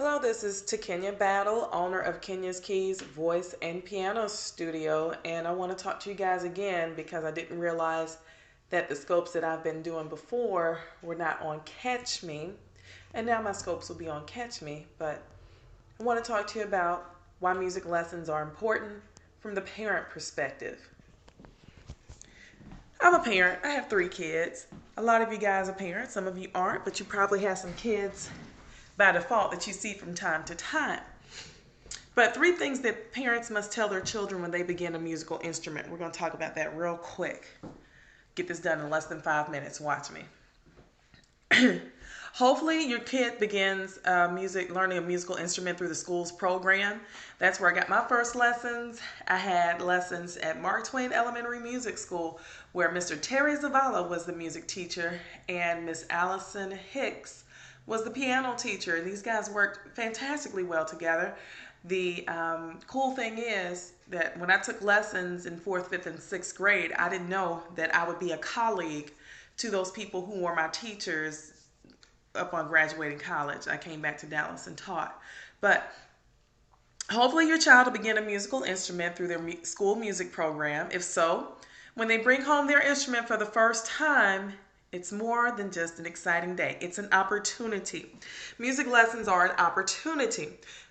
Hello, this is Takenya Battle, owner of Kenya's Keys Voice and Piano Studio, and I want to talk to you guys again because I didn't realize that the scopes that I've been doing before were not on Catch Me, and now my scopes will be on Catch Me, but I want to talk to you about why music lessons are important from the parent perspective. I'm a parent. I have 3 kids. A lot of you guys are parents. Some of you aren't, but you probably have some kids by default that you see from time to time. But 3 things that parents must tell their children when they begin a musical instrument. We're going to talk about that real quick. Get this done in less than 5 minutes. Watch me. Hopefully your kid begins learning a musical instrument through the school's program. That's where I got my first lessons. I had lessons at Mark Twain Elementary Music School where Mr. Terry Zavala was the music teacher and Miss Allison Hicks was the piano teacher. These guys worked fantastically well together. The cool thing is that when I took lessons in 4th, 5th, and 6th grade, I didn't know that I would be a colleague to those people who were my teachers upon graduating college. I came back to Dallas and taught. But hopefully your child will begin a musical instrument through their school music program. If so, when they bring home their instrument for the first time, it's more than just an exciting day. It's an opportunity. Music lessons are an opportunity.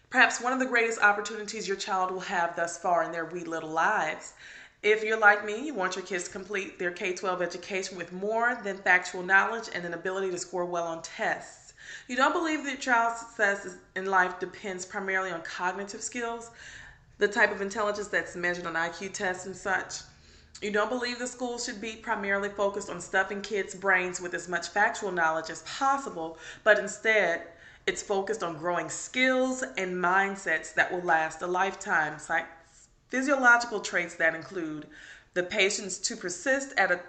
Perhaps one of the greatest opportunities your child will have thus far in their wee little lives. If you're like me, you want your kids to complete their K-12 education with more than factual knowledge and an ability to score well on tests. You don't believe that your child's success in life depends primarily on cognitive skills, the type of intelligence that's measured on IQ tests and such. You don't believe the school should be primarily focused on stuffing kids' brains with as much factual knowledge as possible, but instead it's focused on growing skills and mindsets that will last a lifetime. Physiological traits that include the patience to persist at a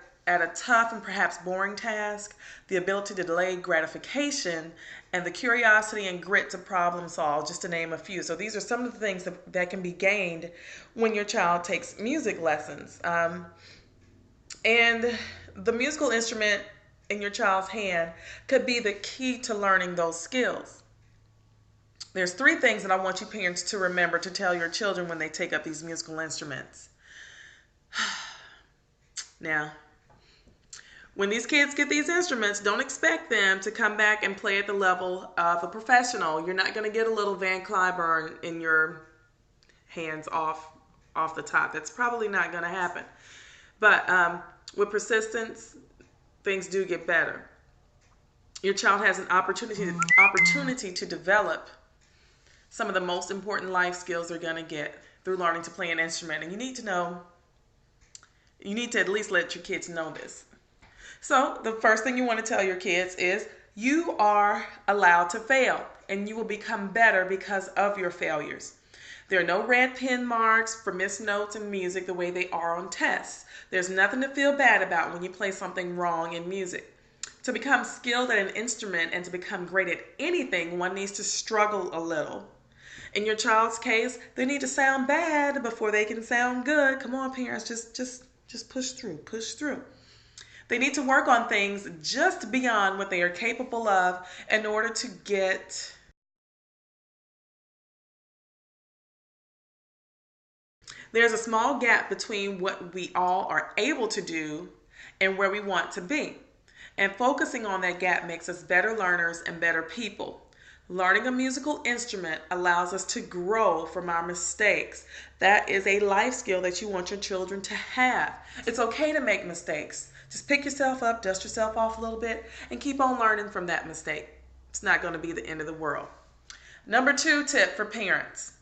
tough and perhaps boring task, the ability to delay gratification, and the curiosity and grit to problem solve, just to name a few. So these are some of the things that can be gained when your child takes music lessons. And the musical instrument in your child's hand could be the key to learning those skills. There's 3 things that I want you parents to remember to tell your children when they take up these musical instruments. Now, when these kids get these instruments, don't expect them to come back and play at the level of a professional. You're not going to get a little Van Cliburn in your hands off the top. That's probably not going to happen. But with persistence, things do get better. Your child has an opportunity to develop some of the most important life skills they're going to get through learning to play an instrument. And you need to at least let your kids know this. So the first thing you want to tell your kids is you are allowed to fail and you will become better because of your failures. There are no red pen marks for missed notes in music the way they are on tests. There's nothing to feel bad about when you play something wrong in music. To become skilled at an instrument and to become great at anything, one needs to struggle a little. In your child's case, they need to sound bad before they can sound good. Come on, parents, just push through. They need to work on things just beyond what they are capable of in order to get There's a small gap between what we all are able to do and where we want to be. And focusing on that gap makes us better learners and better people. Learning a musical instrument allows us to grow from our mistakes. That is a life skill that you want your children to have. It's okay to make mistakes. Just pick yourself up, dust yourself off a little bit, and keep on learning from that mistake. It's not going to be the end of the world. Number 2 tip for parents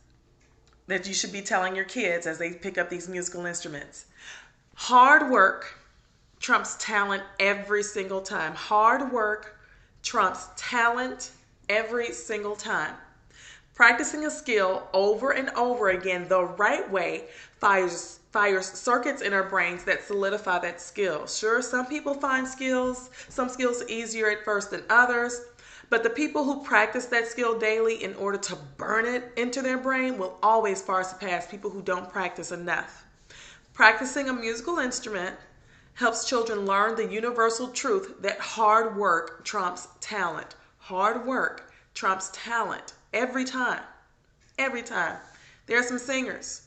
that you should be telling your kids as they pick up these musical instruments. Hard work trumps talent every single time. Hard work trumps talent every single time. Practicing a skill over and over again the right way fires circuits in our brains that solidify that skill. Sure, some people find some skills easier at first than others, but the people who practice that skill daily in order to burn it into their brain will always far surpass people who don't practice enough. Practicing a musical instrument helps children learn the universal truth that hard work trumps talent. Hard work trumps talent. every time. Every time. There are some singers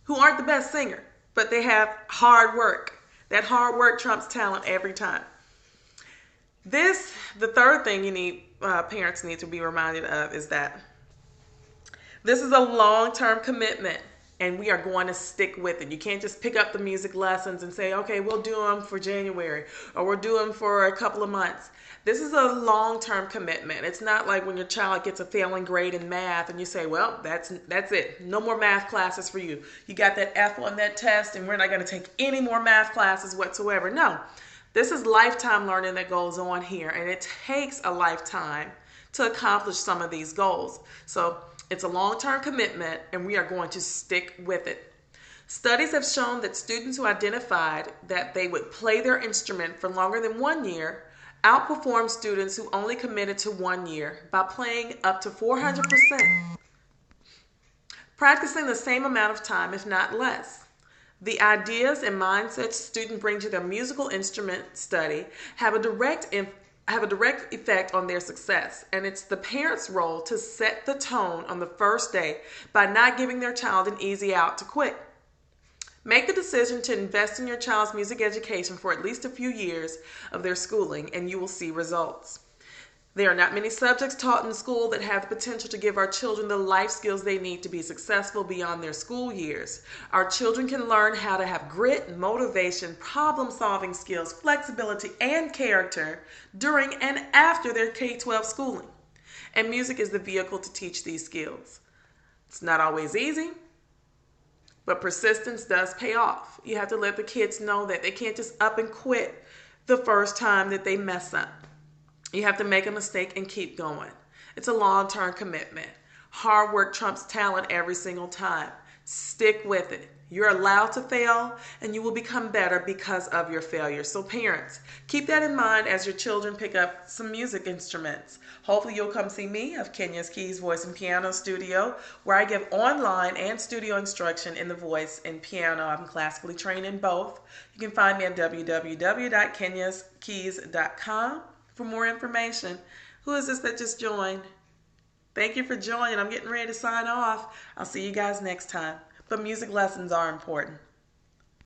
who aren't the best singer, but they have hard work. That hard work trumps talent every time. The third thing parents need to be reminded of is that this is a long-term commitment, and we are going to stick with it. You can't just pick up the music lessons and say, okay, we'll do them for January, or we'll do them for a couple of months. This is a long-term commitment. It's not like when your child gets a failing grade in math and you say, well, that's it. No more math classes for you. You got that F on that test, and we're not going to take any more math classes whatsoever. No, this is lifetime learning that goes on here, and it takes a lifetime to accomplish some of these goals. So it's a long-term commitment, and we are going to stick with it. Studies have shown that students who identified that they would play their instrument for longer than 1 year outperform students who only committed to 1 year by playing up to 400%, practicing the same amount of time, if not less. The ideas and mindsets students bring to their musical instrument study have a direct effect on their success, and it's the parent's role to set the tone on the first day by not giving their child an easy out to quit. Make the decision to invest in your child's music education for at least a few years of their schooling, and you will see results. There are not many subjects taught in school that have the potential to give our children the life skills they need to be successful beyond their school years. Our children can learn how to have grit, motivation, problem-solving skills, flexibility, and character during and after their K-12 schooling. And music is the vehicle to teach these skills. It's not always easy, but persistence does pay off. You have to let the kids know that they can't just up and quit the first time that they mess up. You have to make a mistake and keep going. It's a long-term commitment. Hard work trumps talent every single time. Stick with it. You're allowed to fail, and you will become better because of your failure. So parents, keep that in mind as your children pick up some music instruments. Hopefully you'll come see me of Kenya's Keys Voice and Piano Studio, where I give online and studio instruction in the voice and piano. I'm classically trained in both. You can find me at www.kenyaskeys.com for more information. Who is this that just joined? Thank you for joining. I'm getting ready to sign off. I'll see you guys next time. But music lessons are important.